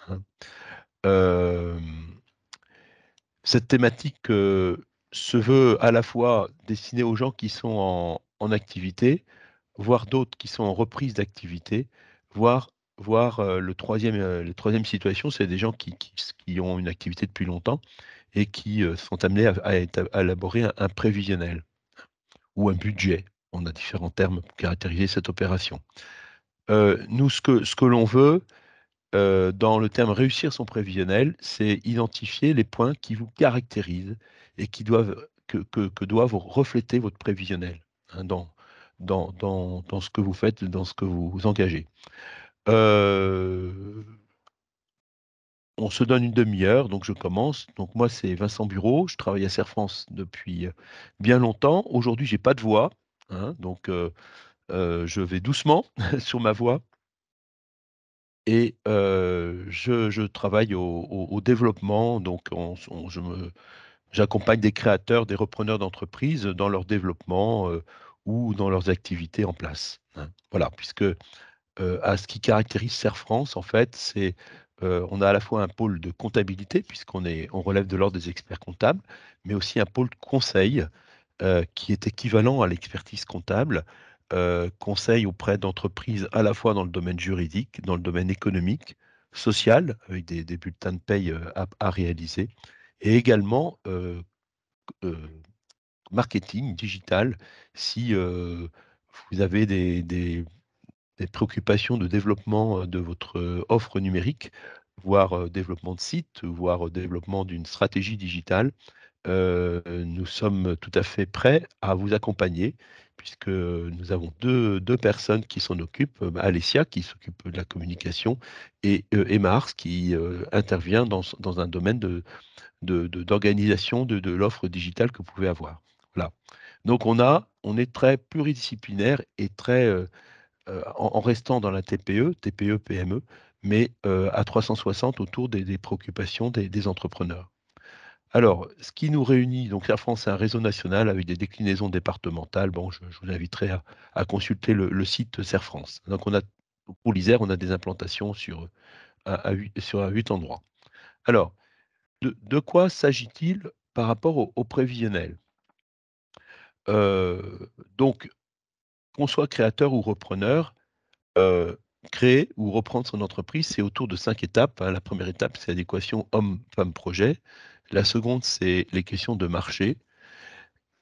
hein. Hem, cette thématique, se veut à la fois destinée aux gens qui sont en activité, voire d'autres qui sont en reprise d'activité, voire, les 3e situations, c'est des gens qui ont une activité depuis longtemps et qui, sont amenés à élaborer un prévisionnel ou un budget. On a différents termes pour caractériser cette opération. Nous, ce que l'on veut, dans le terme réussir son prévisionnel, c'est identifier les points qui vous caractérisent et qui doivent que doivent refléter votre prévisionnel, hein, dans ce que vous faites, dans ce que vous vous engagez. Heu, on se donne une demi-heure, donc je commence. Donc moi, c'est Vincent Bureau, je travaille à Serre France depuis, bien longtemps. Aujourd'hui, j'ai pas de voix, hein, donc je vais doucement sur ma voix. Et je travaille au développement, donc j'accompagne des créateurs, des repreneurs d'entreprises dans leur développement, ou dans leurs activités en place, hein. Voilà, puisque, à ce qui caractérise Serre France, en fait, c'est, on a à la fois un pôle de comptabilité on relève de l'ordre des experts comptables, mais aussi un pôle de conseil, qui est équivalent à l'expertise comptable, conseil auprès d'entreprises à la fois dans le domaine juridique, dans le domaine économique, social, avec des bulletins de paye, à réaliser et également, heu, marketing digital si, vous avez des préoccupations de développement, de votre, offre numérique, voire, développement de site, voire, développement d'une stratégie digitale. Nous sommes tout à fait prêts à vous accompagner puisque nous avons deux personnes qui s'en occupent, Alessia qui s'occupe de la communication et Mars qui, intervient dans un domaine d'organisation de l'offre digitale que vous pouvez avoir. Voilà. Donc on est très pluridisciplinaire et très, en restant dans la TPE-PME, mais, à 360 autour des préoccupations des entrepreneurs. Alors, ce qui nous réunit, donc Air France, c'est un réseau national avec des déclinaisons départementales. Bon, je vous inviterai à consulter le site Air France. Donc, pour l'Isère, on a des implantations sur 8 endroits. Alors, de quoi s'agit-il par rapport au prévisionnel? Donc, qu'on soit créateur ou repreneur, créer ou reprendre son entreprise, c'est autour de 5 étapes, hein. La première étape, c'est l'adéquation homme-femme-projet. La seconde, c'est les questions de marché.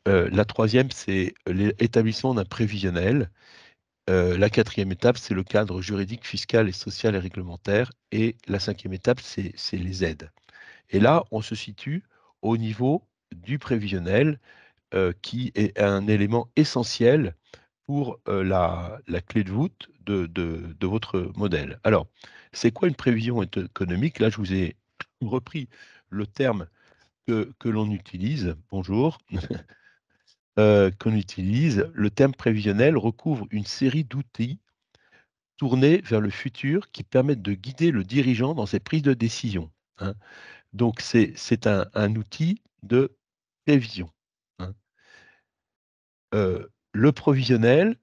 La troisième, c'est l'établissement d'un prévisionnel. La quatrième étape, c'est le cadre juridique, fiscal et social et réglementaire et la cinquième étape, c'est les aides. Et là, on se situe au niveau du prévisionnel, qui est un élément essentiel pour, la clé de voûte de votre modèle. Alors, c'est quoi une prévision économique? Là, je vous ai repris le terme que l'on utilise. Bonjour. Qu'on utilise, le terme prévisionnel recouvre une série d'outils tournés vers le futur qui permettent de guider le dirigeant dans ses prises de décision, hein. Donc c'est un outil de prévision, hein. Le provisionnel,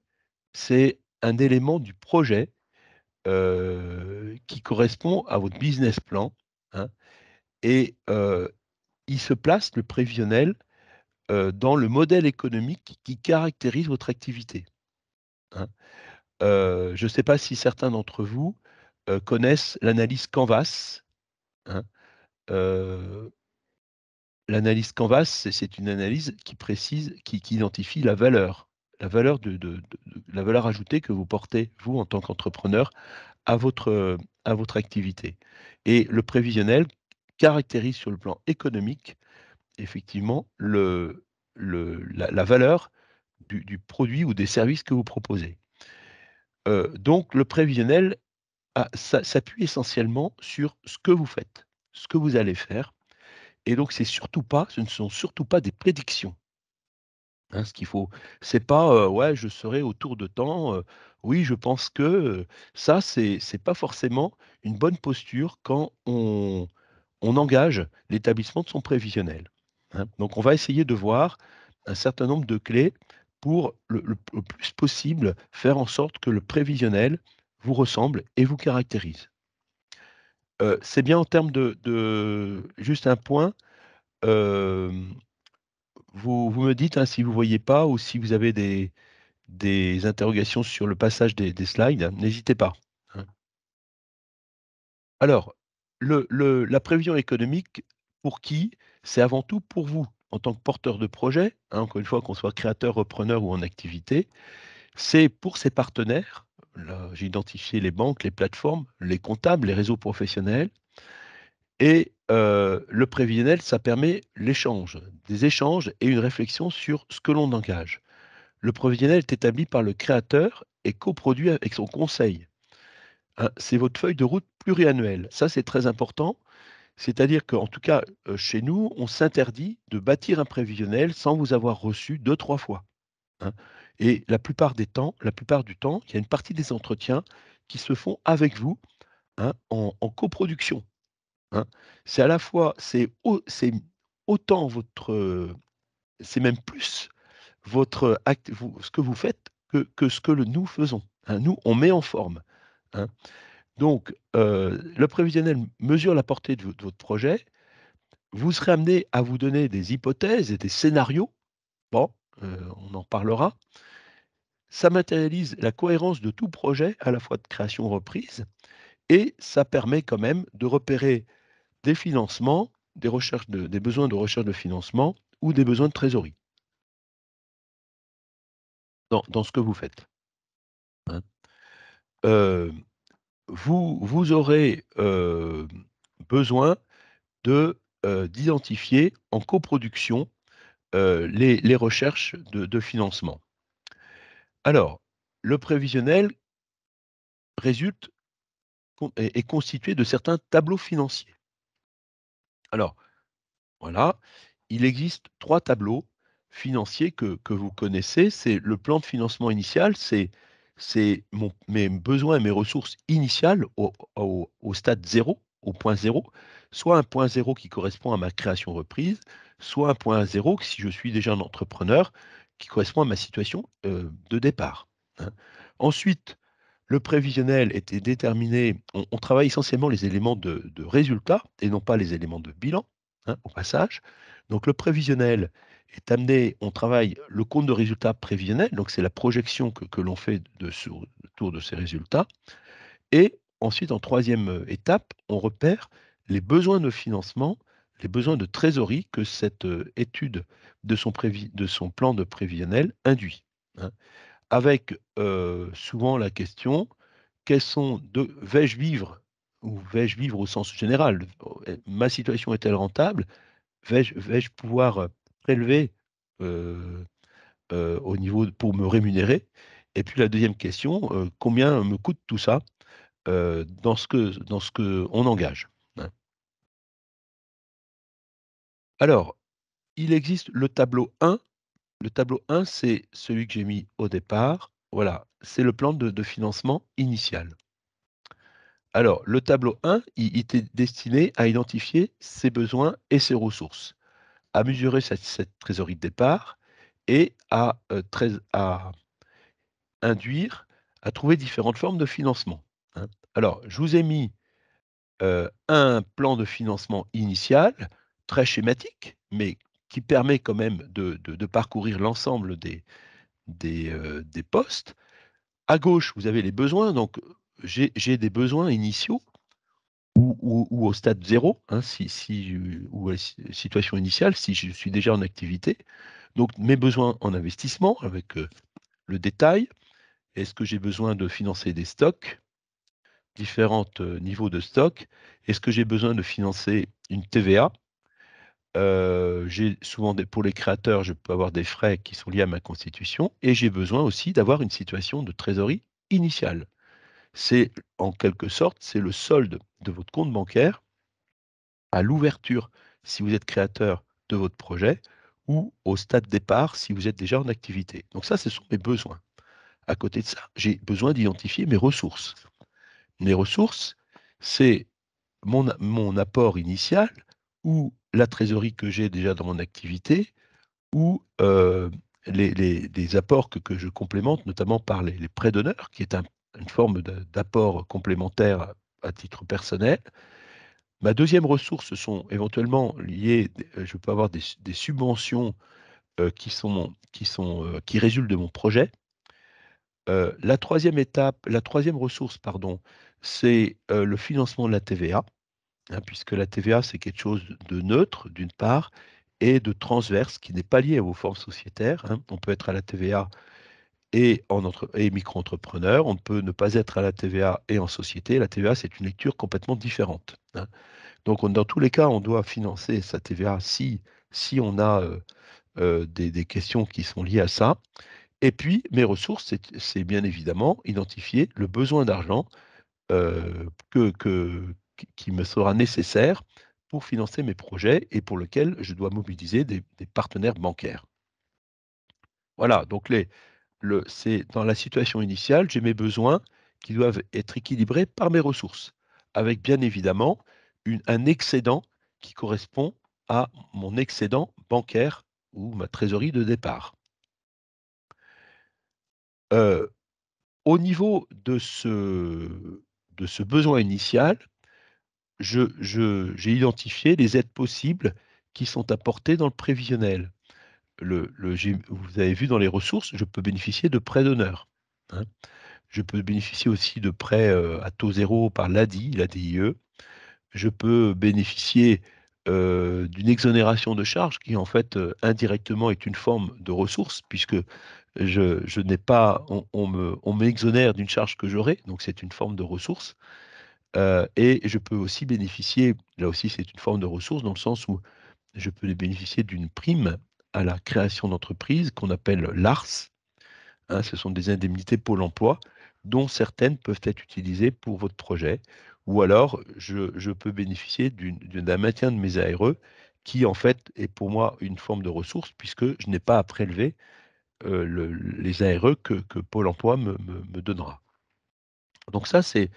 c'est un élément du projet, qui correspond à votre business plan, hein et il se place, le prévisionnel, dans le modèle économique qui caractérise votre activité, hein. Je ne sais pas si certains d'entre vous, connaissent l'analyse Canvas, hein. Heu, l'analyse Canvas, c'est une analyse qui précise, qui identifie la valeur la valeur ajoutée que vous portez, vous, en tant qu'entrepreneur, à votre activité et le prévisionnel caractérise sur le plan économique, effectivement, la valeur du produit ou des services que vous proposez. Donc le prévisionnel s'appuie essentiellement sur ce que vous faites, ce que vous allez faire et donc ce ne sont surtout pas des prédictions, hein, ce qu'il faut c'est pas, «Ouais, je serai autour de temps, oui, je pense que», ça, c'est pas forcément une bonne posture quand on engage l'établissement de son prévisionnel, hein. Donc on va essayer de voir un certain nombre de clés pour le plus possible faire en sorte que le prévisionnel vous ressemble et vous caractérise. C'est bien en termes juste un point, vous me dites, hein, si vous ne voyez pas ou si vous avez des interrogations sur le passage des slides, hein, n'hésitez pas, hein. Alors, la prévision économique, pour qui? C'est avant tout pour vous, en tant que porteur de projet, hein, encore une fois, qu'on soit créateur, repreneur ou en activité. C'est pour ses partenaires. Là, j'ai identifié les banques, les plateformes, les comptables, les réseaux professionnels. Et le prévisionnel, ça permet l'échange, des échanges et une réflexion sur ce que l'on engage. Le prévisionnel est établi par le créateur et coproduit avec son conseil, hein. C'est votre feuille de route pluriannuelle. Ça, c'est très important. C'est-à-dire qu'en tout cas, chez nous, on s'interdit de bâtir un prévisionnel sans vous avoir reçu 2, 3 fois, hein. Et la plupart du temps, il y a une partie des entretiens qui se font avec vous, hein, en coproduction, hein. C'est à la fois, c'est autant c'est même plus votre acte, ce que vous faites que ce que nous faisons, hein. Nous, on met en forme, hein. Donc, le prévisionnel mesure la portée de votre projet. Vous serez amené à vous donner des hypothèses et des scénarios. Bon, on en parlera. Ça matérialise la cohérence de tout projet, à la fois de création-reprise, et ça permet quand même de repérer des financements, des besoins de recherche de financement ou des besoins de trésorerie dans ce que vous faites, hein. Heu, vous aurez, besoin d'identifier en coproduction, les recherches de financement. Alors, le prévisionnel résulte est constitué de certains tableaux financiers. Alors, voilà, il existe 3 tableaux financiers que vous connaissez. C'est le plan de financement initial, c'est mes besoins et mes ressources initiales au stade 0, au point 0, soit un point 0 qui correspond à ma création reprise, soit un point 0 si je suis déjà un entrepreneur, qui correspond à ma situation, de départ, hein. Ensuite, le prévisionnel était déterminé, on travaille essentiellement les éléments de résultat et non pas les éléments de bilan, hein, au passage. Donc le prévisionnel est amené, on travaille le compte de résultat prévisionnel, donc c'est la projection que l'on fait autour de ces résultats. Et ensuite, en troisième étape, on repère les besoins de financement, les besoins de trésorerie que cette étude de son plan de prévisionnel induit, hein. Avec souvent la question, vais-je vivre ou vais-je vivre au sens général? Ma situation est-elle rentable? Vais-je pouvoir, prélever, heu au niveau pour me rémunérer? Et puis la deuxième question, combien me coûte tout ça, dans ce qu'on engage, hein? Alors, il existe le tableau 1. Le tableau 1, c'est celui que j'ai mis au départ. Voilà, c'est le plan de financement initial. Alors, le tableau 1, il était destiné à identifier ses besoins et ses ressources, à mesurer cette trésorerie de départ et à induire, à trouver différentes formes de financement, hein. Alors, je vous ai mis, un plan de financement initial, très schématique, mais qui permet quand même de parcourir l'ensemble des postes. À gauche, vous avez les besoins, donc j'ai des besoins initiaux ou au stade 0, hein, ou à la situation initiale, si je suis déjà en activité. Donc mes besoins en investissement avec, le détail. Est-ce que j'ai besoin de financer des stocks? Différents, niveaux de stock. Est-ce que j'ai besoin de financer une TVA? J'ai souvent pour les créateurs, je peux avoir des frais qui sont liés à ma constitution et j'ai besoin aussi d'avoir une situation de trésorerie initiale. C'est en quelque sorte, c'est le solde de votre compte bancaire à l'ouverture, si vous êtes créateur de votre projet ou au stade départ, si vous êtes déjà en activité. Donc ça, ce sont mes besoins. À côté de ça, j'ai besoin d'identifier mes ressources. Mes ressources, c'est mon apport initial ou la trésorerie que j'ai déjà dans mon activité ou les apports que je complémente, notamment par les prêts d'honneur, qui est une forme d'apport complémentaire à titre personnel. Ma deuxième ressource, ce sont éventuellement liées, je peux avoir des subventions qui résultent de mon projet. La troisième étape, la troisième ressource, pardon, c'est le financement de la TVA, hein, puisque la TVA, c'est quelque chose de neutre, d'une part, et de transverse, qui n'est pas lié à vos formes sociétaires, hein. On peut être à la TVA et micro-entrepreneur, on peut ne pas être à la TVA et en société. La TVA, c'est une lecture complètement différente, hein. Donc, dans tous les cas, on doit financer sa TVA si on a des questions qui sont liées à ça. Et puis, mes ressources, c'est bien évidemment identifier le besoin d'argent qui me sera nécessaire pour financer mes projets et pour lequel je dois mobiliser des partenaires bancaires. Voilà, donc c'est dans la situation initiale, j'ai mes besoins qui doivent être équilibrés par mes ressources, avec bien évidemment un excédent qui correspond à mon excédent bancaire ou ma trésorerie de départ. Euh, Au niveau de ce besoin initial, j'ai identifié les aides possibles qui sont apportées dans le prévisionnel. Vous avez vu dans les ressources, je peux bénéficier de prêts d'honneur, hein. Je peux bénéficier aussi de prêts à taux zéro par l'ADIE. Je peux bénéficier d'une exonération de charges qui, en fait, indirectement est une forme de ressource, puisque je n'ai pas, on m'exonère d'une charge que j'aurai, donc c'est une forme de ressource. Et je peux aussi bénéficier, là aussi c'est une forme de ressource, dans le sens où je peux bénéficier d'une prime à la création d'entreprise qu'on appelle l'ARS, hein. Ce sont des indemnités Pôle emploi, dont certaines peuvent être utilisées pour votre projet. Ou alors, je peux bénéficier d'un maintien de mes ARE, qui en fait est pour moi une forme de ressource, puisque je n'ai pas à prélever les ARE que Pôle emploi me donnera. Donc ça, c'est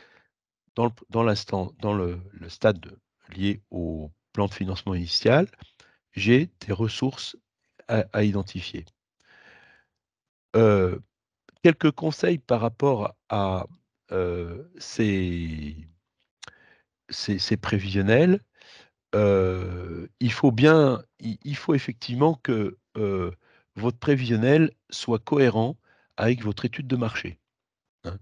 dans le stade lié au plan de financement initial, j'ai des ressources à identifier. Euh, Quelques conseils par rapport à ces prévisionnels. Il faut effectivement que votre prévisionnel soit cohérent avec votre étude de marché, hein.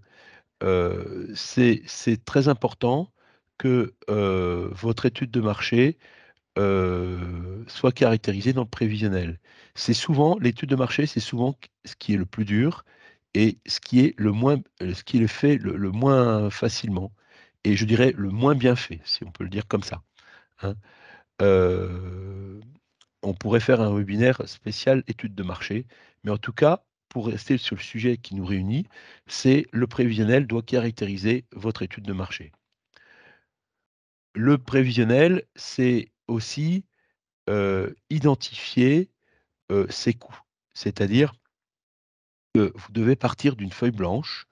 C'est très important que votre étude de marché soit caractérisée dans le prévisionnel. L'étude de marché, c'est souvent ce qui est le plus dur et ce qui est fait le moins facilement, et je dirais le moins bien fait, si on peut le dire comme ça, hein. Euh, on pourrait faire un webinaire spécial étude de marché, mais en tout cas, pour rester sur le sujet qui nous réunit, c'est le prévisionnel doit caractériser votre étude de marché. Le prévisionnel, c'est aussi identifier ses coûts. C'est-à-dire que vous devez partir d'une feuille blanche,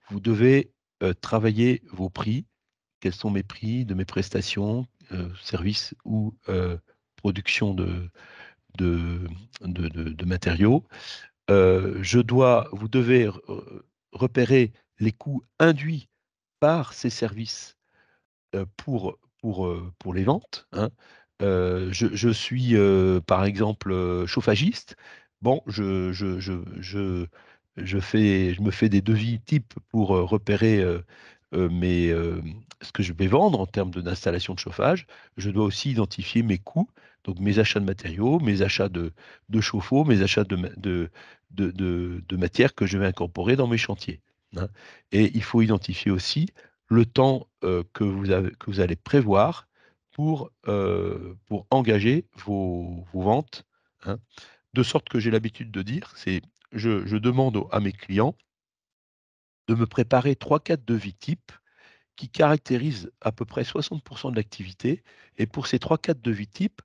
vous devez travailler vos prix. Quels sont mes prix de mes prestations, services ou production de, de matériaux. Vous devez repérer les coûts induits par ces services pour les ventes, hein. Je suis, par exemple, chauffagiste. Bon, je me fais des devis types pour repérer ce que je vais vendre en termes d'installation de chauffage. Je dois aussi identifier mes coûts, donc mes achats de matériaux, mes achats de chauffe-eau, mes achats de matières que je vais incorporer dans mes chantiers, hein. Et il faut identifier aussi le temps que vous allez prévoir pour engager vos ventes, hein. De sorte que j'ai l'habitude de dire, je demande à mes clients de me préparer 3-4 devis types qui caractérisent à peu près 60% de l'activité. Et pour ces 3-4 devis types,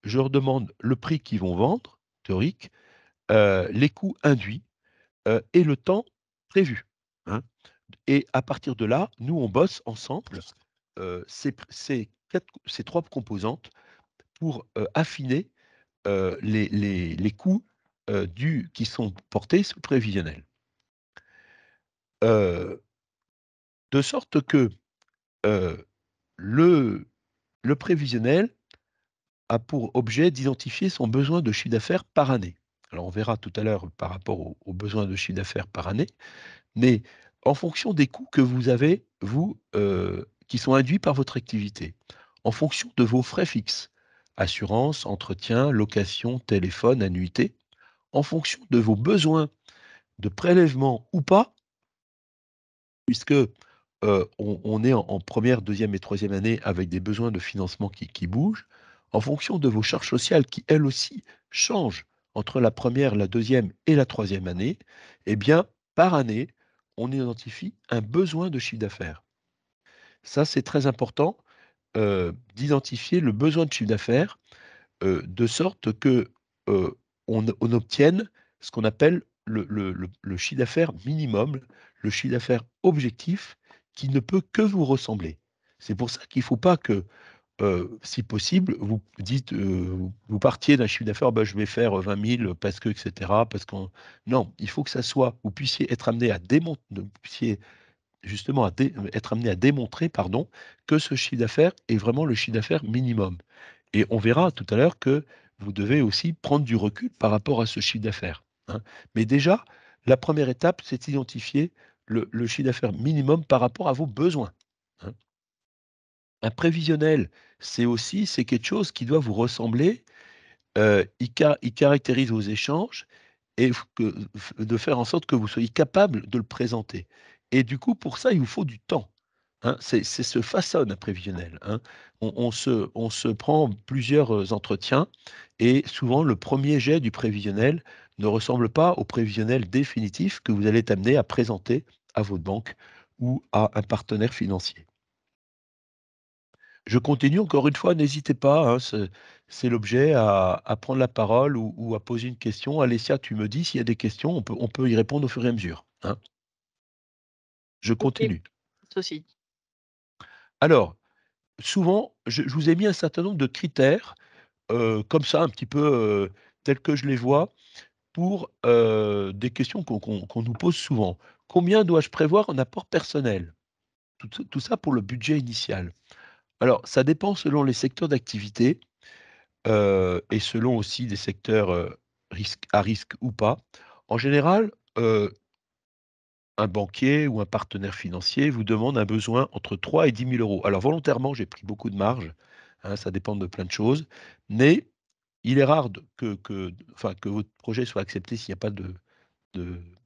je leur demande le prix qu'ils vont vendre, théorique, les coûts induits et le temps prévu, hein. Et à partir de là, nous, on bosse ensemble ces trois composantes pour affiner les coûts qui sont portés sous prévisionnel. De sorte que euh, le, le prévisionnel a pour objet d'identifier son besoin de chiffre d'affaires par année. Alors, on verra tout à l'heure par rapport aux besoins de chiffre d'affaires par année, mais en fonction des coûts que vous avez, vous, qui sont induits par votre activité, en fonction de vos frais fixes, assurance, entretien, location, téléphone, annuité, en fonction de vos besoins de prélèvement ou pas, puisque on est en première, deuxième et troisième année avec des besoins de financement qui bougent, en fonction de vos charges sociales qui, elles aussi, changent entre la première, la deuxième et la troisième année, eh bien, par année, on identifie un besoin de chiffre d'affaires. Ça, c'est très important d'identifier le besoin de chiffre d'affaires de sorte que on obtienne ce qu'on appelle le chiffre d'affaires minimum, le chiffre d'affaires objectif qui ne peut que vous ressembler. C'est pour ça qu'il ne faut pas que, si possible, vous dites, vous partiez d'un chiffre d'affaires, bah, je vais faire 20 000 parce que, etc. Parce qu'on... Non, il faut que ça soit, vous puissiez être amené à démontrer, vous puissiez justement être amené à démontrer, pardon, que ce chiffre d'affaires est vraiment le chiffre d'affaires minimum. Et on verra tout à l'heure que vous devez aussi prendre du recul par rapport à ce chiffre d'affaires, hein. Mais déjà, la première étape, c'est d'identifier le chiffre d'affaires minimum par rapport à vos besoins, hein. Un prévisionnel, c'est quelque chose qui doit vous ressembler. Il caractérise vos échanges et de faire en sorte que vous soyez capable de le présenter. Et du coup, pour ça, il vous faut du temps, hein. C'est se façonne un prévisionnel, hein. On se prend plusieurs entretiens et souvent le premier jet du prévisionnel ne ressemble pas au prévisionnel définitif que vous allez être amené à présenter à votre banque ou à un partenaire financier. Je continue encore une fois, n'hésitez pas, hein, c'est l'objet à prendre la parole ou à poser une question. Alessia, tu me dis s'il y a des questions, on peut y répondre au fur et à mesure, hein. Je OK, pas continue. de souci. Alors, souvent, je vous ai mis un certain nombre de critères, comme ça, un petit peu, tels que je les vois, pour, des questions qu'on nous pose souvent. Combien dois-je prévoir en apport personnel? Tout ça pour le budget initial. Alors, ça dépend selon les secteurs d'activité. Et selon aussi des secteurs, à risque ou pas. En général, un banquier ou un partenaire financier vous demande un besoin entre 3 et 10 000 €. Alors volontairement, j'ai pris beaucoup de marge, hein, ça dépend de plein de choses, mais il est rare que votre projet soit accepté s'il n'y a pas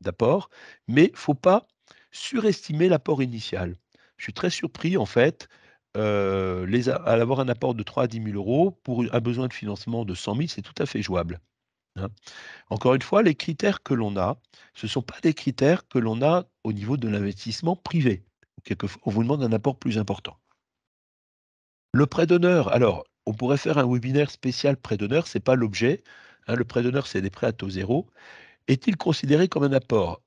d'apport, mais il ne faut pas surestimer l'apport initial. Je suis très surpris en fait, à avoir un apport de 3 à 10 000 € pour un besoin de financement de 100 000, c'est tout à fait jouable, hein. Encore une fois, les critères que l'on a, ce ne sont pas des critères que l'on a au niveau de l'investissement privé. Quelquefois, on vous demande un apport plus important. Le prêt d'honneur, alors, on pourrait faire un webinaire spécial prêt d'honneur, ce n'est pas l'objet, hein. Le prêt d'honneur, c'est des prêts à taux zéro. Est-il considéré comme un apport?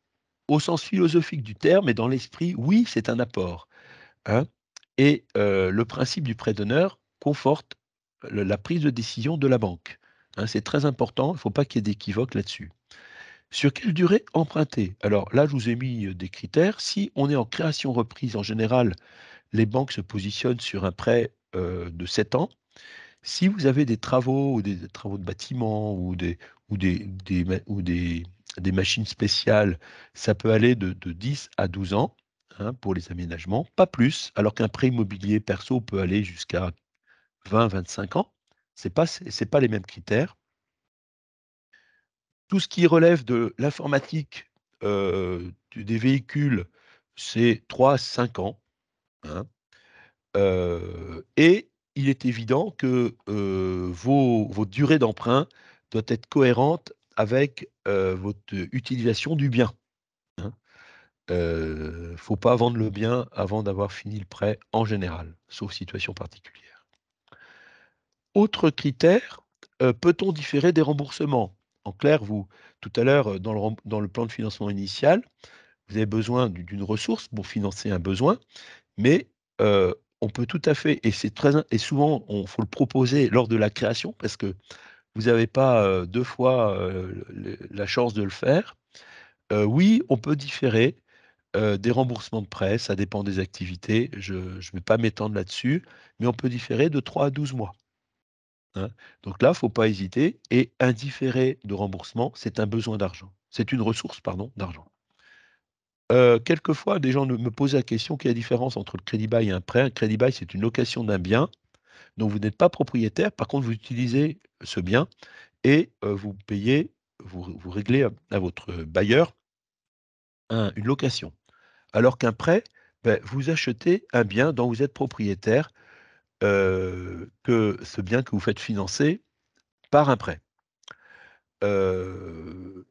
Au sens philosophique du terme et dans l'esprit, oui, c'est un apport, hein. Et le principe du prêt d'honneur conforte la prise de décision de la banque, hein. C'est très important, il ne faut pas qu'il y ait d'équivoque là-dessus. Sur quelle durée emprunter? Alors là, je vous ai mis des critères. Si on est en création reprise, en général, les banques se positionnent sur un prêt de 7 ans. Si vous avez des travaux ou des travaux de bâtiment ou des machines spéciales, ça peut aller de 10 à 12 ans, hein, pour les aménagements, pas plus, alors qu'un prêt immobilier perso peut aller jusqu'à 20-25 ans. C'est pas les mêmes critères. Tout ce qui relève de l'informatique, des véhicules, c'est 3 à 5 ans, hein. Et il est évident que, vos durées d'emprunt doivent être cohérentes avec, votre utilisation du bien, hein. Faut pas vendre le bien avant d'avoir fini le prêt en général, sauf situation particulière. Autre critère, peut-on différer des remboursements? En clair, tout à l'heure, dans le plan de financement initial, vous avez besoin d'une ressource pour financer un besoin, mais on peut tout à fait et c'est très et souvent, il faut le proposer lors de la création parce que vous n'avez pas, 2 fois, la chance de le faire. Oui, on peut différer, des remboursements de prêts, ça dépend des activités, je ne vais pas m'étendre là-dessus, mais on peut différer de 3 à 12 mois, hein. Donc là, il ne faut pas hésiter et un différé de remboursement, c'est un besoin d'argent. C'est une ressource, pardon, d'argent. Quelquefois, des gens me posent la question: quelle est la différence entre le crédit bail et un prêt? Un crédit bail, c'est une location d'un bien dont vous n'êtes pas propriétaire. Par contre, vous utilisez ce bien et vous payez, vous réglez à votre bailleur une location. Alors qu'un prêt, beh, vous achetez un bien dont vous êtes propriétaire, que ce bien que vous faites financer par un prêt. Heu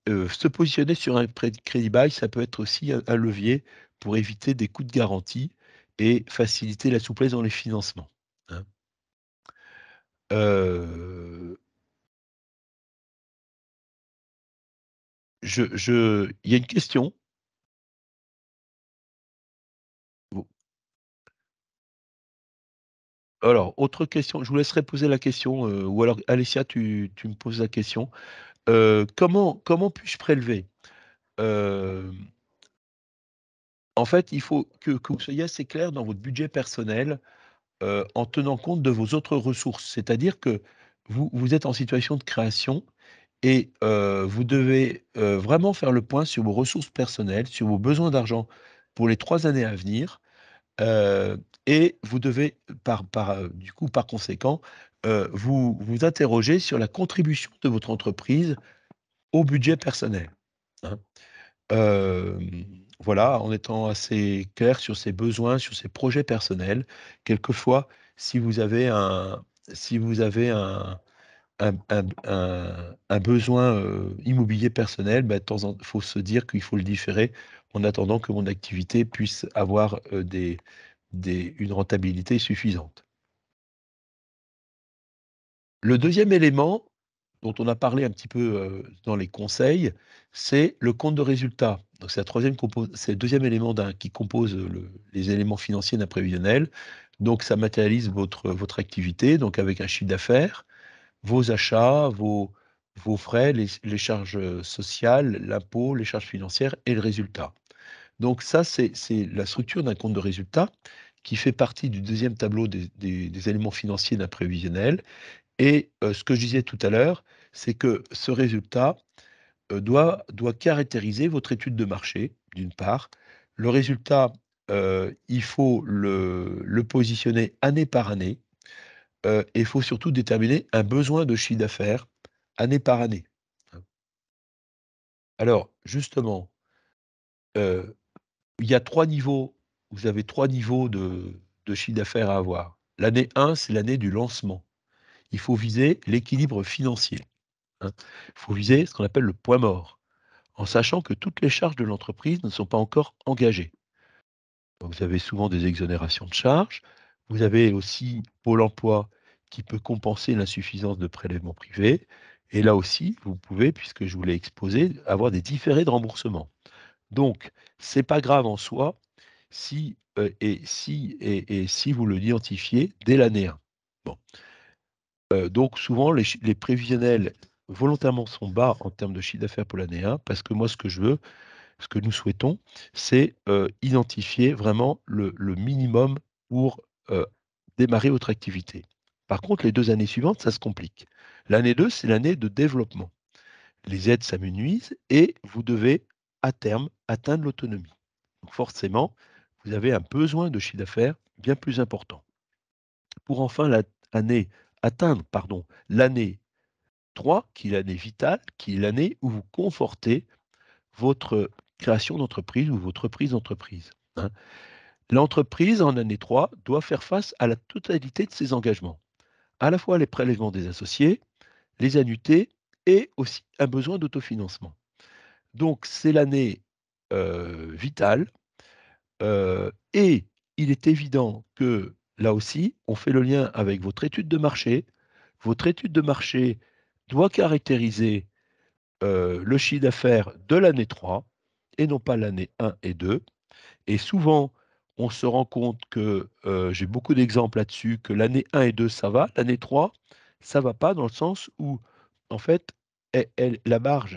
Se positionner sur un prêt crédit bail, ça peut être aussi un levier pour éviter des coûts de garantie et faciliter la souplesse dans les financements, hein. Heu, il y a une question. Vous Alors, autre question, je vous laisserai poser la question, ou alors Alessia, tu me poses la question. Comment puis-je prélever? Hem, En fait, il faut que vous soyez assez clair dans votre budget personnel, en tenant compte de vos autres ressources. C'est-à-dire que vous êtes en situation de création et vous devez, vraiment faire le point sur vos ressources personnelles, sur vos besoins d'argent pour les 3 années à venir, et vous devez du coup, par conséquent, vous interroger sur la contribution de votre entreprise au budget personnel, hein. Voilà, en étant assez clair sur ses besoins, sur ses projets personnels. Quelquefois, si vous avez un si vous avez un besoin, immobilier personnel, bah, de temps en faut se dire qu'il faut le différer en attendant que mon activité puisse avoir, une rentabilité suffisante. Le deuxième élément, dont on a parlé un petit peu, dans les conseils, c'est le compte de résultat. Donc c'est le deuxième élément qui compose, les éléments financiers d'un prévisionnel. Donc ça matérialise votre activité, donc avec un chiffre d'affaires, vos achats, vos frais, les charges, sociales, l'impôt, les charges financières et le résultat. Donc ça, c'est la structure d'un compte de résultat qui fait partie du deuxième tableau des éléments financiers d'un prévisionnel et ce que je disais tout à l'heure, c'est que ce résultat, doit caractériser votre étude de marché, d'une part. Le résultat, il faut le positionner année par année, et il faut surtout déterminer un besoin de chiffre d'affaires année par année, hein. Alors justement, heu, il y a 3 niveaux, vous avez 3 niveaux de chiffre d'affaires à avoir. L'année 1, c'est l'année du lancement. Il faut viser l'équilibre financier, hein. Il faut viser ce qu'on appelle le point mort, en sachant que toutes les charges de l'entreprise ne sont pas encore engagées. Donc vous avez souvent des exonérations de charges. Vous avez aussi Pôle emploi qui peut compenser l'insuffisance de prélèvements privés. Et là aussi, vous pouvez, puisque je vous l'ai exposé, avoir des différés de remboursement. Donc, c'est pas grave en soi si vous l'identifiez dès l'année 1. Bon. Donc souvent les prévisionnels volontairement sont bas en termes de chiffre d'affaires pour l'année 1 parce que moi ce que nous souhaitons, c'est, identifier vraiment le minimum pour, démarrer votre activité. Par contre, les 2 années suivantes, ça se complique. L'année 2, c'est l'année de développement. Les aides s'amenuisent et vous devez, à terme, atteindre l'autonomie. Donc forcément, vous avez un besoin de chiffre d'affaires bien plus important. Pour enfin atteindre, pardon, l'année 3, qui est l'année vitale, qui est l'année où vous confortez votre création d'entreprise ou votre reprise d'entreprise, hein. L'entreprise, en année 3 doit faire face à la totalité de ses engagements, à la fois les prélèvements des associés, les annuités et aussi un besoin d'autofinancement. Donc c'est l'année, vitale, et il est évident que, là aussi, on fait le lien avec votre étude de marché. Votre étude de marché doit caractériser, le chiffre d'affaires de l'année 3 et non pas l'année 1 et 2. Et souvent, on se rend compte que, j'ai beaucoup d'exemples là-dessus, que l'année 1 et 2 ça va, l'année 3 ça va pas dans le sens où, en fait, la barre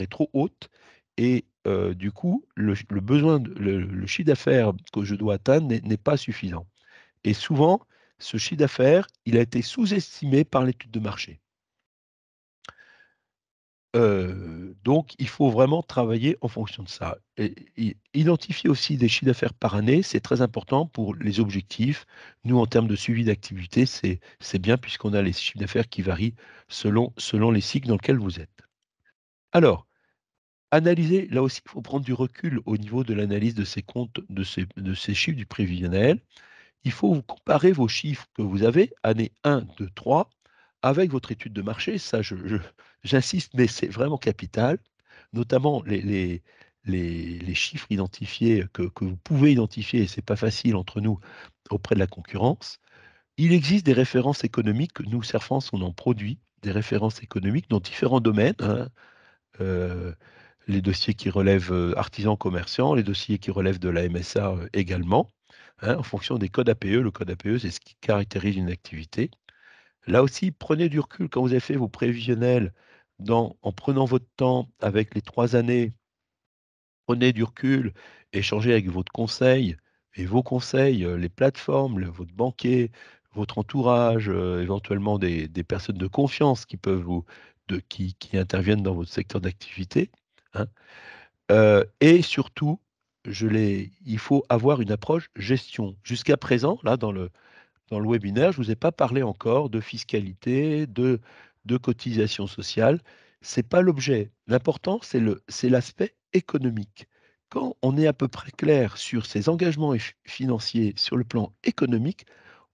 est trop haute et du coup, le besoin, le chiffre d'affaires que je dois atteindre n'est pas suffisant. Et souvent, ce chiffre d'affaires, il a été sous-estimé par l'étude de marché. Donc, il faut vraiment travailler en fonction de ça. Et identifier aussi des chiffres d'affaires par année, c'est très important pour les objectifs. Nous, en termes de suivi d'activité, c'est bien puisqu'on a les chiffres d'affaires qui varient selon les cycles dans lesquels vous êtes. Alors, analyser, là aussi, il faut prendre du recul au niveau de l'analyse de ces comptes, de ces chiffres du prévisionnel. Il faut vous comparer vos chiffres que vous avez, année 1, 2, 3, avec votre étude de marché. Ça, j'insiste, mais c'est vraiment capital, notamment les chiffres identifiés que vous pouvez identifier, et ce n'est pas facile entre nous auprès de la concurrence. Il existe des références économiques. Nous, Serfrance, on en produit des références économiques dans différents domaines, hein. Euh, les dossiers qui relèvent artisans commerçants, les dossiers qui relèvent de la MSA également, hein, en fonction des codes APE. Le code APE, c'est ce qui caractérise une activité. Là aussi, prenez du recul quand vous avez fait vos prévisionnels, en prenant votre temps avec les 3 années, prenez du recul, échangez avec votre conseil et vos conseils, les plateformes, votre banquier, votre entourage, éventuellement des personnes de confiance qui peuvent qui interviennent dans votre secteur d'activité, hein. Et surtout, il faut avoir une approche gestion. Jusqu'à présent, là, dans le webinaire, je ne vous ai pas parlé encore de fiscalité, de cotisation sociale. Ce n'est pas l'objet. L'important, c'est l'aspect économique. Quand on est à peu près clair sur ses engagements financiers sur le plan économique,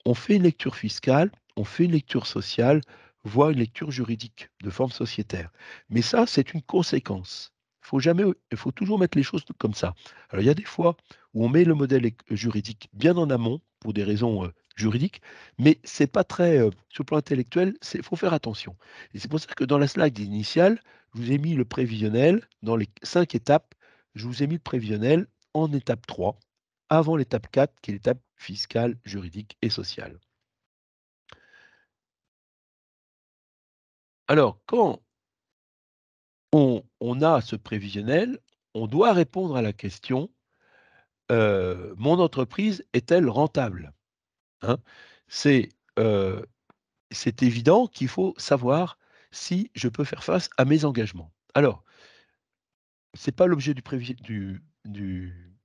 on fait une lecture fiscale, on fait une lecture sociale, voire une lecture juridique de forme sociétaire. Mais ça, c'est une conséquence. Il faut toujours mettre les choses comme ça. Alors, il y a des fois où on met le modèle juridique bien en amont pour des raisons juridiques, mais c'est pas très, sur le plan intellectuel, il faut faire attention. Et c'est pour ça que dans la slide initiale, je vous ai mis le prévisionnel, dans les 5 étapes, je vous ai mis le prévisionnel en étape 3 avant l'étape 4, qui est l'étape fiscale, juridique et sociale. Alors, quand on a ce prévisionnel, on doit répondre à la question, mon entreprise est-elle rentable, hein? C'est euh, c'est évident qu'il faut savoir si je peux faire face à mes engagements. Alors, ce n'est pas l'objet du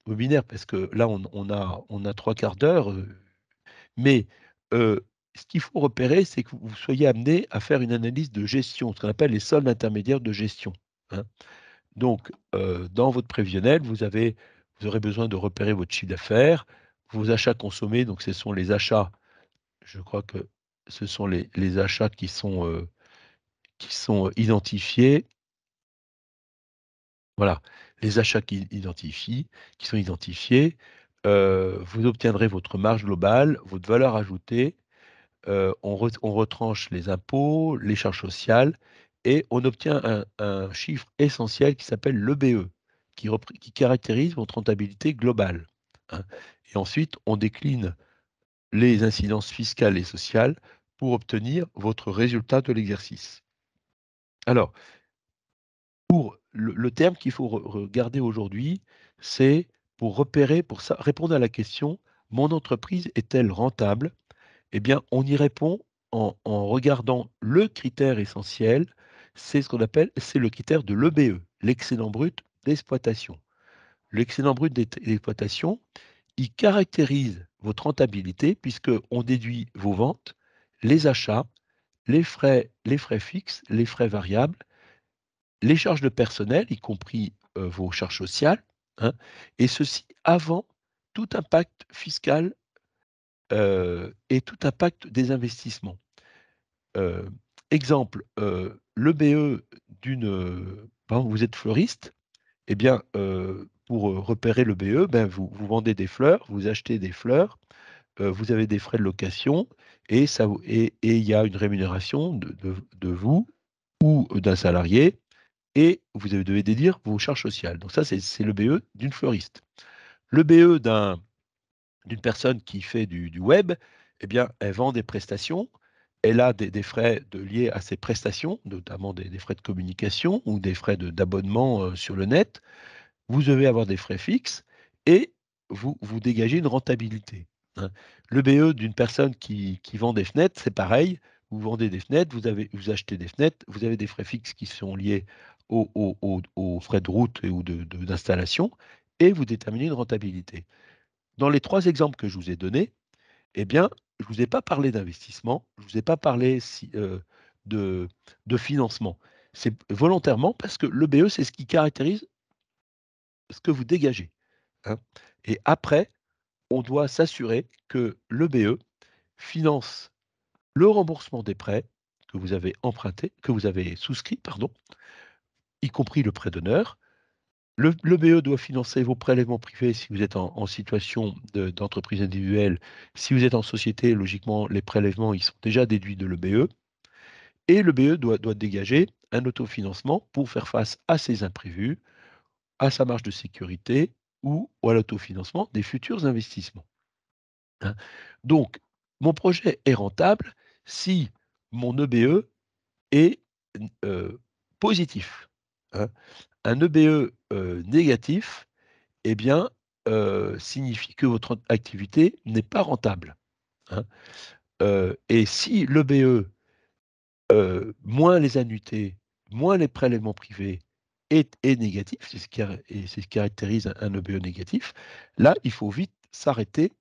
webinaire, parce que là, on a 3 quarts d'heure. Mais ce qu'il faut repérer, c'est que vous soyez amené à faire une analyse de gestion, ce qu'on appelle les soldes intermédiaires de gestion, hein. Donc, dans votre prévisionnel, vous aurez besoin de repérer votre chiffre d'affaires, vos achats consommés. Donc, ce sont les achats, je crois que ce sont les achats qui sont identifiés. Voilà, les achats qui sont identifiés. Vous obtiendrez votre marge globale, votre valeur ajoutée. On retranche les impôts, les charges sociales, et on obtient un chiffre essentiel qui s'appelle l'EBE, qui caractérise votre rentabilité globale, hein. Et ensuite, on décline les incidences fiscales et sociales pour obtenir votre résultat de l'exercice. Alors, pour le terme qu'il faut regarder aujourd'hui, c'est pour ça, répondre à la question, mon entreprise est-elle rentable? Eh bien, on y répond en regardant le critère essentiel, c'est le critère de l'EBE, l'excédent brut d'exploitation. L'excédent brut d'exploitation, il caractérise votre rentabilité puisqu'on déduit vos ventes, les achats, les frais fixes, les frais variables, les charges de personnel, y compris vos charges sociales, hein, et ceci avant tout impact fiscal et tout impact des investissements. Heu, Exemple, l'EBE par exemple, vous êtes fleuriste, eh bien, pour, repérer l'EBE, ben, vous vendez des fleurs, vous achetez des fleurs, vous avez des frais de location, et il y a une rémunération de vous ou d'un salarié, et vous devez déduire vos charges sociales. Donc ça, c'est l'EBE d'une fleuriste. L'EBE d'une personne qui fait du web, eh bien, elle vend des prestations, elle a des frais liés à ces prestations, notamment des frais de communication ou des frais d'abonnement sur le net. vous devez avoir des frais fixes et vous dégagez une rentabilité, hein. Le BE d'une personne qui vend des fenêtres, c'est pareil. Vous vendez des fenêtres, vous achetez des fenêtres, vous avez des frais fixes qui sont liés aux frais de route ou d'installation, et vous déterminez une rentabilité. Dans les 3 exemples que je vous ai donnés, eh bien, je ne vous ai pas parlé d'investissement, je ne vous ai pas parlé de, de financement. C'est volontairement parce que le BE, c'est ce qui caractérise ce que vous dégagez, hein. Et après, on doit s'assurer que le BE finance le remboursement des prêts que vous avez empruntés, que vous avez souscrits, pardon, y compris le prêt d'honneur. Le BE doit financer vos prélèvements privés si vous êtes en situation d'entreprise individuelle. Si vous êtes en société, logiquement, les prélèvements ils sont déjà déduits de l'EBE. Et le BE doit dégager un autofinancement pour faire face à ses imprévus, à sa marge de sécurité ou à l'autofinancement des futurs investissements, hein. Donc, mon projet est rentable si mon EBE est positif, hein. Un EBE négatif, eh bien, signifie que votre activité n'est pas rentable, hein. Et si l'EBE, moins les annuités, moins les prélèvements privés est négatif, c'est ce qui caractérise un EBE négatif, là, il faut vite s'arrêter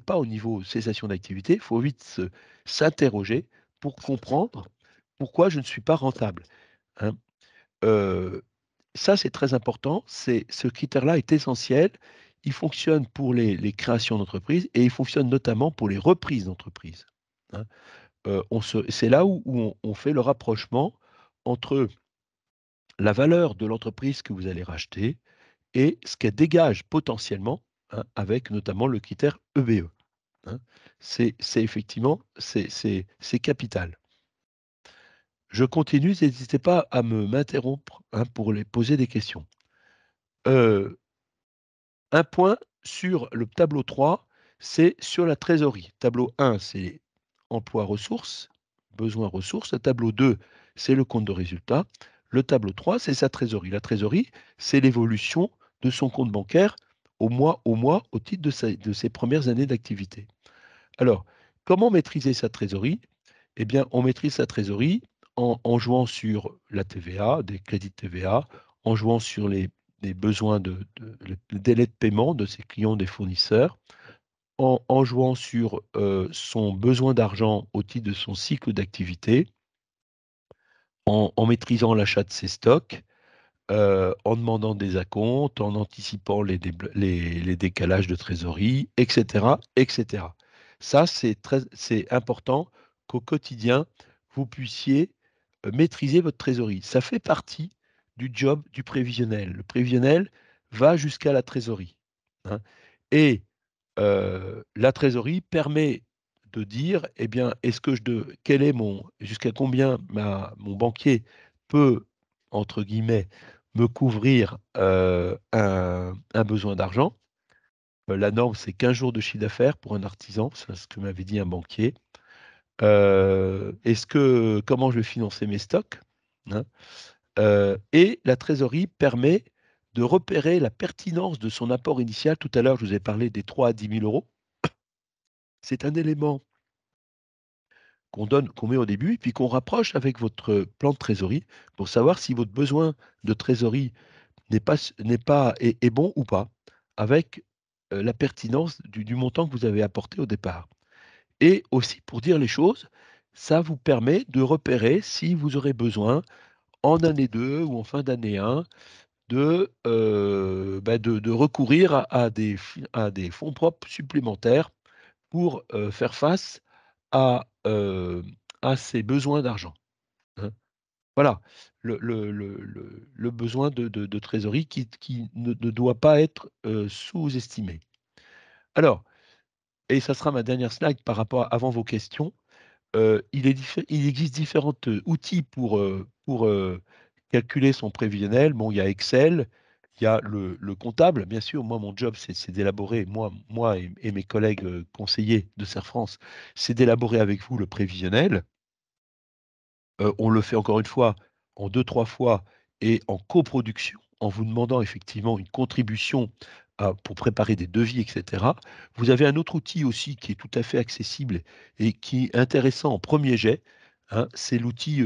pas au niveau cessation d'activité, il faut vite s'interroger pour comprendre pourquoi je ne suis pas rentable, hein. Heu, Ça, c'est très important. Ce critère-là est essentiel. Il fonctionne pour les créations d'entreprises et il fonctionne notamment pour les reprises d'entreprises, hein. C'est là où on fait le rapprochement entre la valeur de l'entreprise que vous allez racheter et ce qu'elle dégage potentiellement, hein, avec notamment le critère EBE, hein. C'est effectivement, c'est capital. Je continue, n'hésitez pas à m'interrompre, hein, pour les poser des questions. Heu Un point sur le tableau 3, c'est sur la trésorerie. Tableau 1, c'est emploi ressources, besoin ressources. Le tableau 2, c'est le compte de résultat. Le tableau 3, c'est sa trésorerie. La trésorerie, c'est l'évolution de son compte bancaire au mois, au titre de ses premières années d'activité. Alors, comment maîtriser sa trésorerie? Eh bien, on maîtrise sa trésorerie en jouant sur la TVA, des crédits de TVA, en jouant sur les besoins le délai de paiement de ses clients, des fournisseurs, en jouant sur son besoin d'argent au titre de son cycle d'activité, en maîtrisant l'achat de ses stocks, en demandant des acomptes, en anticipant les décalages de trésorerie, etc., etc. Ça, c'est important qu'au quotidien, vous puissiez maîtriser votre trésorerie. Ça fait partie du job du prévisionnel. Le prévisionnel va jusqu'à la trésorerie, hein. Et la trésorerie permet de dire, eh bien, quel est jusqu'à combien mon banquier peut, entre guillemets, me couvrir un besoin d'argent. La norme, c'est 15 jours de chiffre d'affaires pour un artisan, c'est ce que m'avait dit un banquier. Comment je vais financer mes stocks, hein? Et la trésorerie permet de repérer la pertinence de son apport initial. Tout à l'heure, je vous ai parlé des 3 à 10 000 euros. C'est un élément qu'on met au début et puis qu'on rapproche avec votre plan de trésorerie pour savoir si votre besoin de trésorerie est bon ou pas, avec la pertinence du montant que vous avez apporté au départ. Et aussi, pour dire les choses, ça vous permet de repérer si vous aurez besoin, en année 2 ou en fin d'année 1, de recourir à des fonds propres supplémentaires pour faire face à, à ses besoins d'argent, hein. Voilà, le besoin de trésorerie qui ne doit pas être sous-estimé. Alors, et ça sera ma dernière slide par rapport avant vos questions. Il existe différents outils pour calculer son prévisionnel. Bon, il y a Excel, il y a le comptable. Bien sûr, moi, mon job, c'est d'élaborer, moi et mes collègues conseillers de Serre France, c'est d'élaborer avec vous le prévisionnel. On le fait encore une fois en deux, trois fois et en coproduction, en vous demandant effectivement une contribution pour préparer des devis, etc. Vous avez un autre outil aussi qui est tout à fait accessible et qui est intéressant en premier jet, hein, c'est l'outil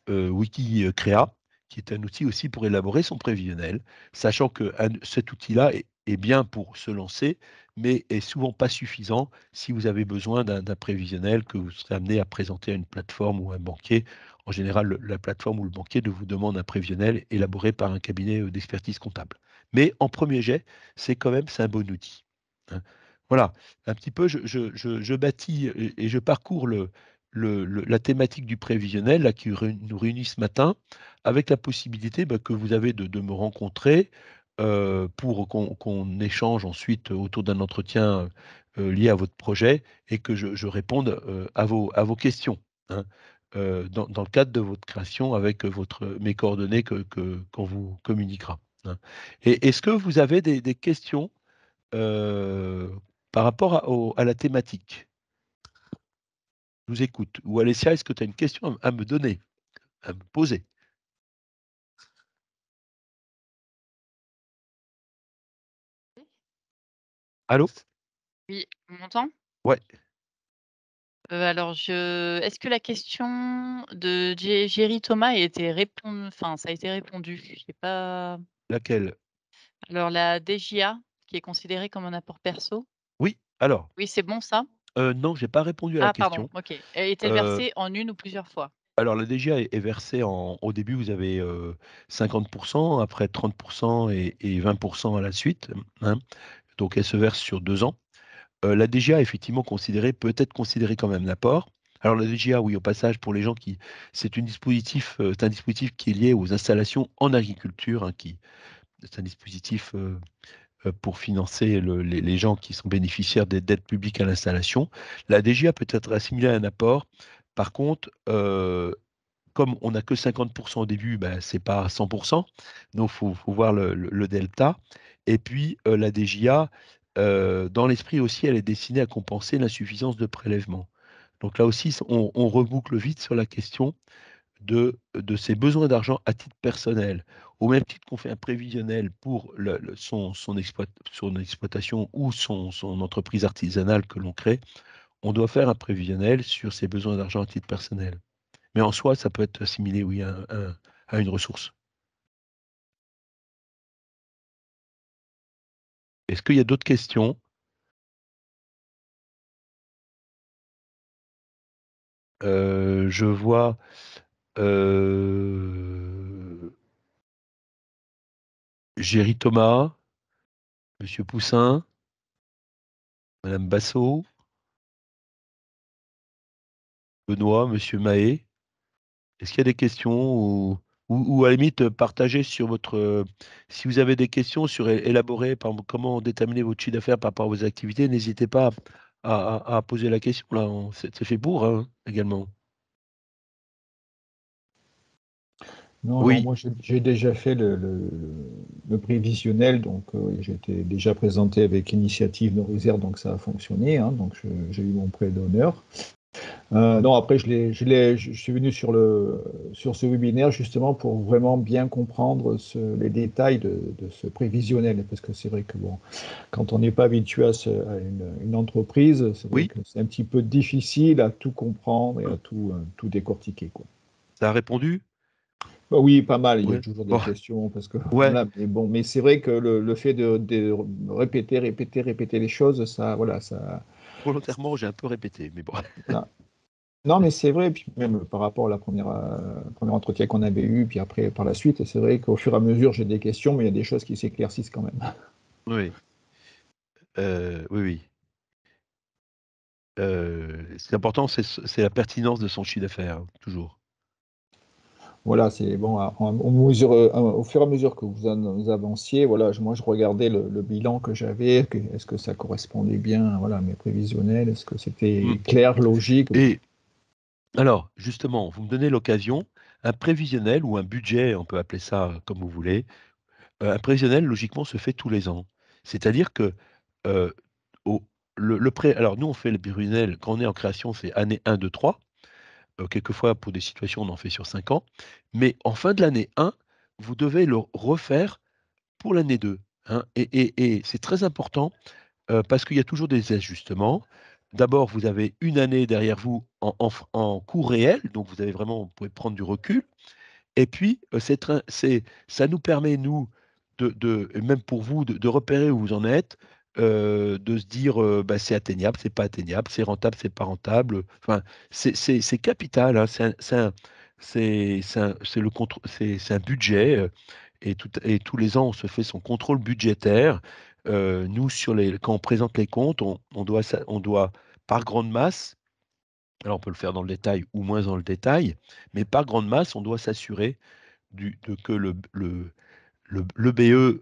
Wikicrea, qui est un outil aussi pour élaborer son prévisionnel, sachant que cet outil-là est bien pour se lancer, mais est souvent pas suffisant si vous avez besoin d'un prévisionnel que vous serez amené à présenter à une plateforme ou à un banquier. En général, la plateforme ou le banquier vous demande un prévisionnel élaboré par un cabinet d'expertise comptable. Mais en premier jet, c'est un bon outil, hein. Voilà, un petit peu, je bâtis et je parcours la thématique du prévisionnel là, qui nous réunit ce matin, avec la possibilité que vous avez de me rencontrer pour qu'on échange ensuite autour d'un entretien lié à votre projet et que je réponde à vos questions, hein, dans le cadre de votre création avec mes coordonnées qu'on vous communiquera, hein. Et est-ce que vous avez des questions euh, par rapport à la thématique? Je vous écoute. Ou Alessia, est-ce que tu as une question à me donner, à me poser? Allô? Oui, on m'entend? Ouais, Alors est-ce que la question de Jerry Thomas a été enfin, ça a été répondu? J'ai pas laquelle? alors la DJA qui est considérée comme un apport perso? Oui, alors, Oui, c'est bon ça? non, j'ai pas répondu à la Ah pardon, question. OK. Est-elle Euh, versée en une ou plusieurs fois? alors, la DGA est versée au début, vous avez 50%, après 30% et 20% à la suite, hein. Donc, elle se verse sur 2 ans. La DGA, effectivement, peut être considérée comme un apport. Alors, la DGA, oui, au passage, pour les gens c'est un dispositif qui est lié aux installations en agriculture, hein, c'est un dispositif pour financer les gens qui sont bénéficiaires d'aides publiques à l'installation. La DGA peut être assimilée à un apport. Par contre, comme on n'a que 50% au début, ben, ce n'est pas 100%. Donc, faut voir le delta. Et puis, la DGA, dans l'esprit aussi, elle est destinée à compenser l'insuffisance de prélèvement. Donc là aussi, on reboucle vite sur la question de ses besoins d'argent à titre personnel. Au même titre qu'on fait un prévisionnel pour son exploitation ou son entreprise artisanale que l'on crée, on doit faire un prévisionnel sur ses besoins d'argent à titre personnel. Mais en soi, ça peut être assimilé, oui, à une ressource. Est-ce qu'il y a d'autres questions? Je vois euh, Géry Thomas, Monsieur Poussin, Madame Bassot, Benoît, Monsieur Mahé. Est-ce qu'il y a des questions ou à la limite partager sur si vous avez des questions sur élaborer par exemple, comment déterminer votre chiffre d'affaires par rapport à vos activités, n'hésitez pas à poser la question là. C'est fait pour, hein, également. Non, non, Oui, moi j'ai déjà fait le prévisionnel, donc j'étais déjà présenté avec Initiative No Réserve, donc ça a fonctionné, hein, donc j'ai eu mon prêt d'honneur. Non, après je suis venu sur ce webinaire justement pour vraiment bien comprendre les détails de ce prévisionnel, parce que c'est vrai que bon, quand on n'est pas habitué à une entreprise, c'est vrai oui, que c'est un petit peu difficile à tout comprendre et à tout décortiquer, quoi. ça a répondu? Bah oui, pas mal. Il y a Oui. toujours des Bon, questions parce que ouais, voilà. Mais bon, mais c'est vrai que le fait de répéter les choses, ça, voilà, ça, volontairement, j'ai un peu répété, mais bon. voilà. Non, mais c'est vrai. Puis même par rapport à la premier entretien qu'on avait eu, puis après par la suite, c'est vrai qu'au fur et à mesure, j'ai des questions, mais il y a des choses qui s'éclaircissent quand même. Oui, oui, oui. Ce qui est important, c'est la pertinence de son chiffre d'affaires, hein, toujours. Voilà, c'est bon. Au fur et à mesure que vous avanciez, voilà, moi je regardais le bilan que j'avais. Est-ce que ça correspondait bien, voilà, à mes prévisionnels? Est-ce que Mm. c'était clair, logique? Et alors, justement, vous me donnez l'occasion, un prévisionnel ou un budget, on peut appeler ça comme vous voulez, un prévisionnel, logiquement, se fait tous les ans. C'est-à-dire que euh, au- alors nous, on fait le prévisionnel, quand on est en création, c'est année 1, 2, 3. Quelquefois, pour des situations, on en fait sur 5 ans. Mais en fin de l'année 1, vous devez le refaire pour l'année 2. Hein, et c'est très important parce qu'il y a toujours des ajustements. D'abord, vous avez une année derrière vous en coût réel, donc vous avez vraiment, vous pouvez prendre du recul. Et puis, ça nous permet, nous, et même pour vous, de repérer où vous en êtes, de se dire bah, c'est atteignable, c'est pas atteignable, c'est rentable, c'est pas rentable. Enfin, c'est capital, hein, c'est un budget, et tous les ans, on se fait son contrôle budgétaire. Nous, quand on présente les comptes, on doit, par grande masse, alors on peut le faire dans le détail ou moins dans le détail, mais par grande masse, on doit s'assurer que le BE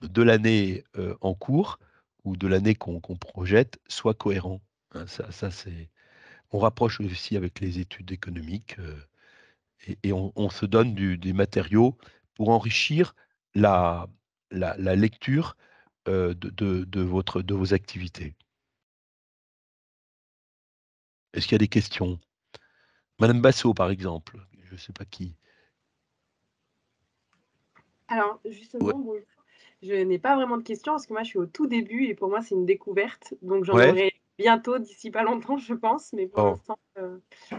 de l'année en cours ou de l'année qu'on projette soit cohérent. Hein, on rapproche aussi avec les études économiques et on se donne des matériaux pour enrichir la, la lecture de vos activités. Est-ce qu'il y a des questions? Madame Bassot, par exemple, je ne sais pas qui. Alors, Ouais. justement, bonjour. Je n'ai pas vraiment de questions parce que moi, je suis au tout début et pour moi, c'est une découverte. Donc, j'en Ouais. aurai bientôt, d'ici pas longtemps, je pense. Mais pour Bon, l'instant,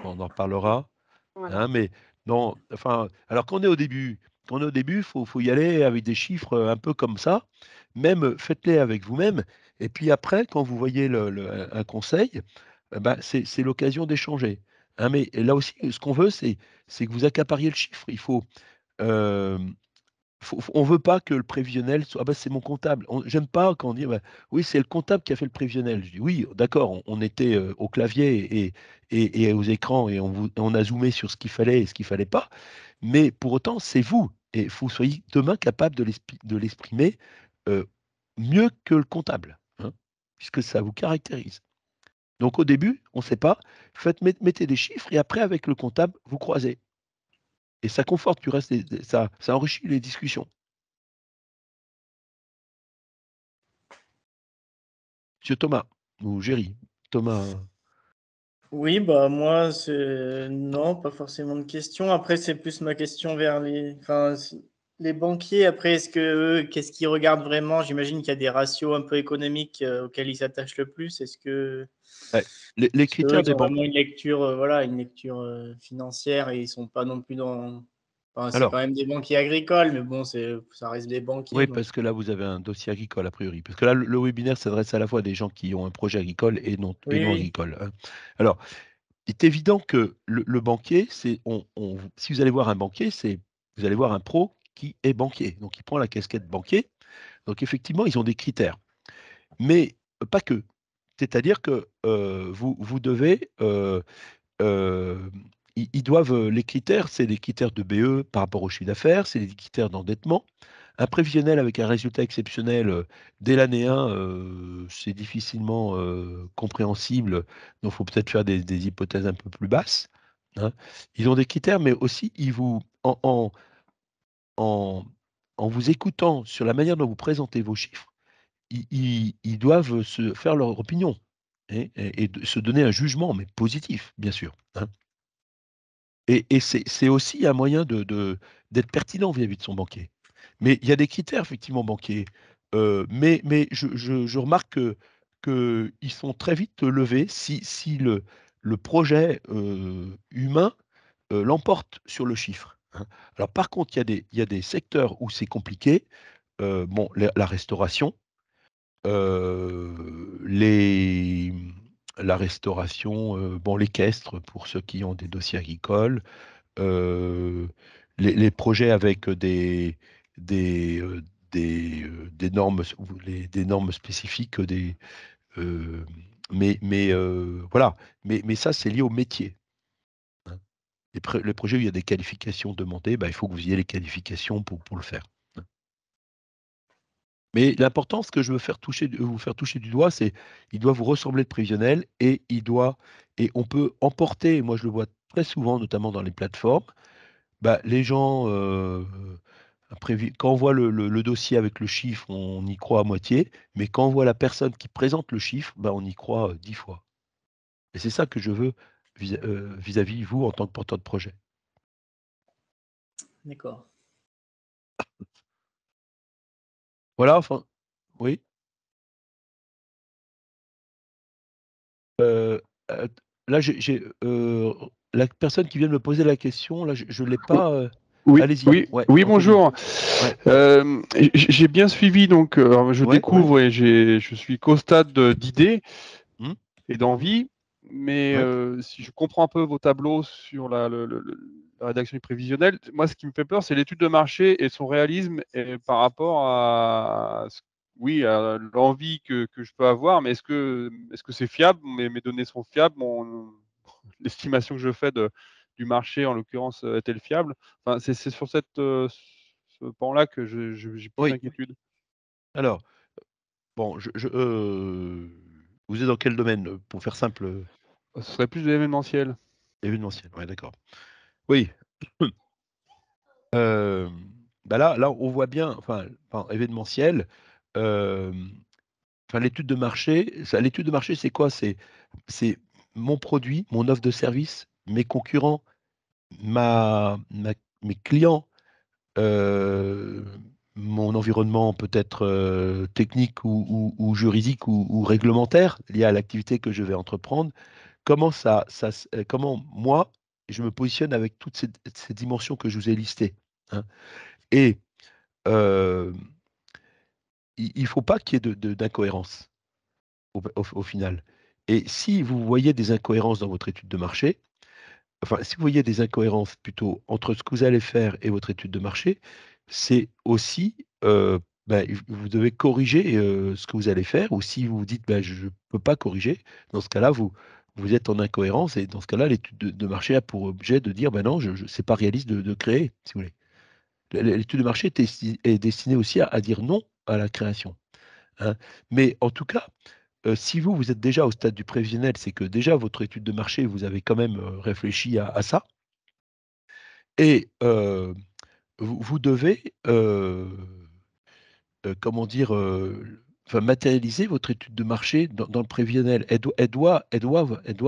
on en reparlera. voilà. Hein, mais non, enfin, alors quand on est au début, faut y aller avec des chiffres un peu comme ça. Même faites-les avec vous-même. Et puis après, quand vous voyez un conseil, ben, c'est l'occasion d'échanger. Hein, mais là aussi, ce qu'on veut, c'est que vous accapariez le chiffre. Euh, on veut pas que le prévisionnel soit. Ah bah, c'est mon comptable. J'aime pas quand on dit bah, oui, c'est le comptable qui a fait le prévisionnel. Je dis oui, d'accord, on était au clavier et aux écrans et on a zoomé sur ce qu'il fallait et ce qu'il fallait pas. Mais pour autant, c'est vous. Et il faut que vous soyez demain capable de l'exprimer euh, mieux que le comptable, hein, puisque ça vous caractérise. Donc au début, on ne sait pas, mettez des chiffres et après, avec le comptable, vous croisez. Et ça conforte du reste, ça enrichit les discussions. Monsieur Thomas, ou Géry. Thomas. Oui, bah moi, non, pas forcément de questions. Après, c'est plus ma question vers les banquiers. Après, qu'est-ce qu'ils regardent vraiment? J'imagine qu'il y a des ratios un peu économiques auxquels ils s'attachent le plus. Ouais. Les Est-ce qu'eux, critères ils des ont banques. vraiment une lecture, voilà, une lecture financière et ils sont pas non plus dans. Enfin, c'est Alors, quand même des banquiers agricoles, mais bon, ça reste des banquiers. oui, Donc, parce que là, vous avez un dossier agricole, a priori. Parce que là, le webinaire s'adresse à la fois à des gens qui ont un projet agricole et oui, non oui, agricole. Hein. Alors, il est évident que le banquier, si vous allez voir un banquier, vous allez voir un pro qui est banquier. Donc, il prend la casquette banquier. Donc, effectivement, ils ont des critères. Mais pas que. C'est-à-dire que vous devez euh, ils doivent, les critères, c'est des critères de BE par rapport au chiffre d'affaires, c'est des critères d'endettement. Un prévisionnel avec un résultat exceptionnel dès l'année 1, c'est difficilement compréhensible, donc il faut peut-être faire des hypothèses un peu plus basses. Hein. Ils ont des critères, mais aussi, en, en vous écoutant sur la manière dont vous présentez vos chiffres, ils doivent se faire leur opinion et se donner un jugement, mais positif, bien sûr. Hein. Et c'est aussi un moyen d'être pertinent vis-à-vis de son banquier. Mais il y a des critères, effectivement, banquiers. Mais je remarque qu'ils sont très vite levés si le projet humain l'emporte sur le chiffre. Hein. Alors, par contre, il y a des secteurs où c'est compliqué. Bon, la restauration, les, la restauration, bon, l'équestre pour ceux qui ont des dossiers agricoles, euh, les projets avec des, euh, des normes, des normes spécifiques, euh, voilà. Mais ça, c'est lié au métier. Hein. Les projets où il y a des qualifications demandées, bah, il faut que vous ayez les qualifications pour le faire. Hein. Mais l'important, ce que je veux vous faire toucher du doigt, c'est il doit vous ressembler le prévisionnel et on peut emporter, moi je le vois très souvent, notamment dans les plateformes, bah, les gens, quand on voit le dossier avec le chiffre, on y croit à moitié, mais quand on voit la personne qui présente le chiffre, bah, on y croit 10 fois. Et c'est ça que je veux vis-à-vis vous en tant que porteur de projet. d'accord. Voilà, enfin, oui. Euh, euh, là, la personne qui vient de me poser la question, là, je ne l'ai pas. Oui, Allez-y. oui, Ouais, oui, Anthony. bonjour. Ouais, J'ai bien suivi, donc je ouais. découvre et je suis qu'au stade d'idées Hmm. et d'envie, mais Ouais. si je comprends un peu vos tableaux sur la rédaction du prévisionnel, moi, ce qui me fait peur, c'est l'étude de marché et son réalisme par rapport oui, à l'envie que je peux avoir, mais est-ce que c'est fiable? Mes données sont fiables? L'estimation que je fais du marché, en l'occurrence, est-elle fiable? Enfin, c'est sur ce pan-là que j'ai plus Oui. d'inquiétude. Alors, bon, vous êtes dans quel domaine? Pour faire simple, Ce serait plus de l'événementiel. événementiel. Ouais, d'accord. Oui. Là, on voit bien, enfin, événementiel. L'étude de marché. L'étude de marché, c'est quoi? C'est mon produit, mon offre de service, mes concurrents, mes clients, euh, mon environnement peut-être technique ou juridique ou réglementaire lié à l'activité que je vais entreprendre. Comment moi, je me positionne avec toutes ces dimensions que je vous ai listées, hein. Et euh, il ne faut pas qu'il y ait d'incohérence au final. Et si vous voyez des incohérences dans votre étude de marché, enfin, si vous voyez des incohérences plutôt entre ce que vous allez faire et votre étude de marché, c'est aussi, vous devez corriger ce que vous allez faire, ou si vous vous dites, je ne peux pas corriger, dans ce cas-là, vous êtes en incohérence, et dans ce cas-là, l'étude de marché a pour objet de dire, non, c'est pas réaliste de créer, si vous voulez. L'étude de marché est destinée aussi à dire non à la création, hein. Mais en tout cas, si vous êtes déjà au stade du prévisionnel, c'est que déjà votre étude de marché, vous avez quand même réfléchi à ça. Et vous devez, comment dire, matérialiser votre étude de marché dans le prévisionnel. Elle doit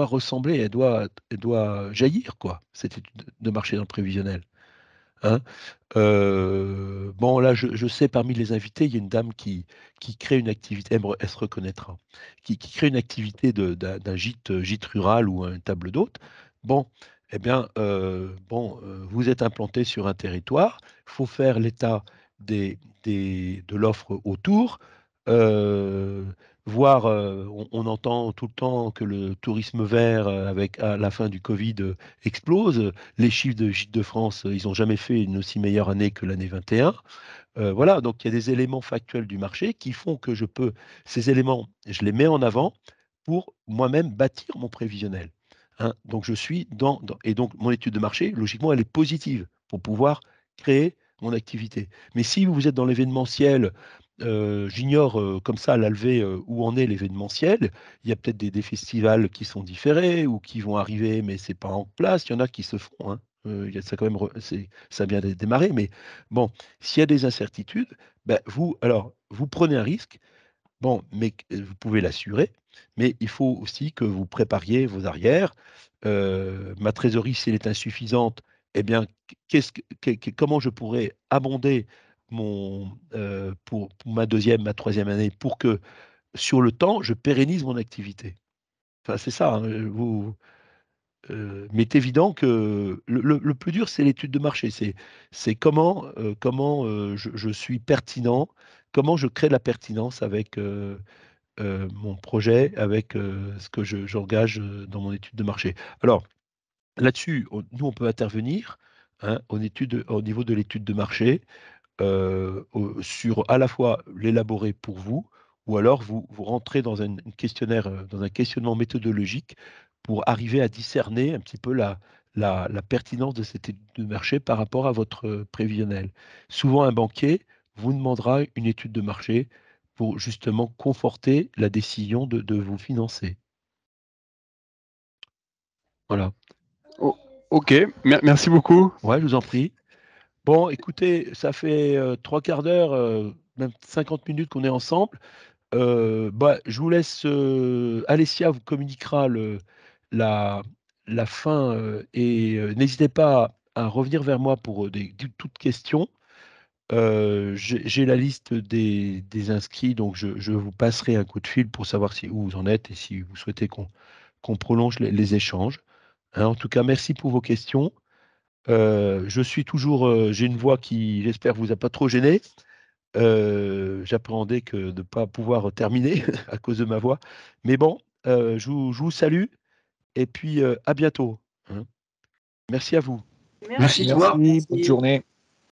ressembler, elle doit jaillir, quoi, cette étude de marché dans le prévisionnel, hein. Bon, là, je sais, parmi les invités, il y a une dame qui crée une activité, elle se reconnaîtra, qui crée une activité d'un gîte rural ou une table d'hôte. Bon, eh bien, vous êtes implanté sur un territoire, il faut faire l'état de l'offre autour. euh, Voir, on entend tout le temps que le tourisme vert, avec à la fin du Covid, explose. Les chiffres de Gîtes de France, ils n'ont jamais fait une aussi meilleure année que l'année 21. Voilà, donc il y a des éléments factuels du marché qui font que ces éléments, je les mets en avant pour moi-même bâtir mon prévisionnel, hein. Donc je suis et donc mon étude de marché, logiquement, elle est positive pour pouvoir créer mon activité. Mais si vous êtes dans l'événementiel, j'ignore comme ça à la levée où en est l'événementiel. Il y a peut-être des festivals qui sont différés ou qui vont arriver, mais c'est pas en place. Il y en a qui se font, hein. Ça quand même, ça vient de démarrer, mais bon, s'il y a des incertitudes, vous prenez un risque. Bon, mais vous pouvez l'assurer, mais il faut aussi que vous prépariez vos arrières. Ma trésorerie, si elle est insuffisante, eh bien, comment je pourrais abonder pour ma deuxième, ma troisième année, pour que sur le temps, je pérennise mon activité. Enfin, c'est ça, hein, mais c'est évident que le plus dur, c'est l'étude de marché. C'est comment je suis pertinent, comment je crée de la pertinence avec mon projet, avec ce que j'engage dans mon étude de marché. Alors, là-dessus, nous, on peut intervenir, hein, au niveau de l'étude de marché, sur à la fois l'élaborer pour vous, ou alors vous rentrez dans un questionnaire, dans un questionnement méthodologique pour arriver à discerner un petit peu la pertinence de cette étude de marché par rapport à votre prévisionnel. Souvent, un banquier vous demandera une étude de marché pour justement conforter la décision de vous financer. Voilà. Oh, ok, merci beaucoup. Ouais, je vous en prie. Bon, écoutez, ça fait 3/4 d'heure, même 50 minutes qu'on est ensemble. Je vous laisse. Alessia vous communiquera la, la fin, et n'hésitez pas à revenir vers moi pour toutes questions. J'ai la liste des inscrits, donc je vous passerai un coup de fil pour savoir où vous en êtes et si vous souhaitez qu'on prolonge les échanges. Hein, en tout cas, merci pour vos questions. Je suis toujours, j'ai une voix qui, j'espère, vous a pas trop gêné. J'appréhendais de ne pas pouvoir terminer à cause de ma voix. Mais bon, je vous salue et puis à bientôt. Hein. Merci à vous. Merci. Merci, bonne journée.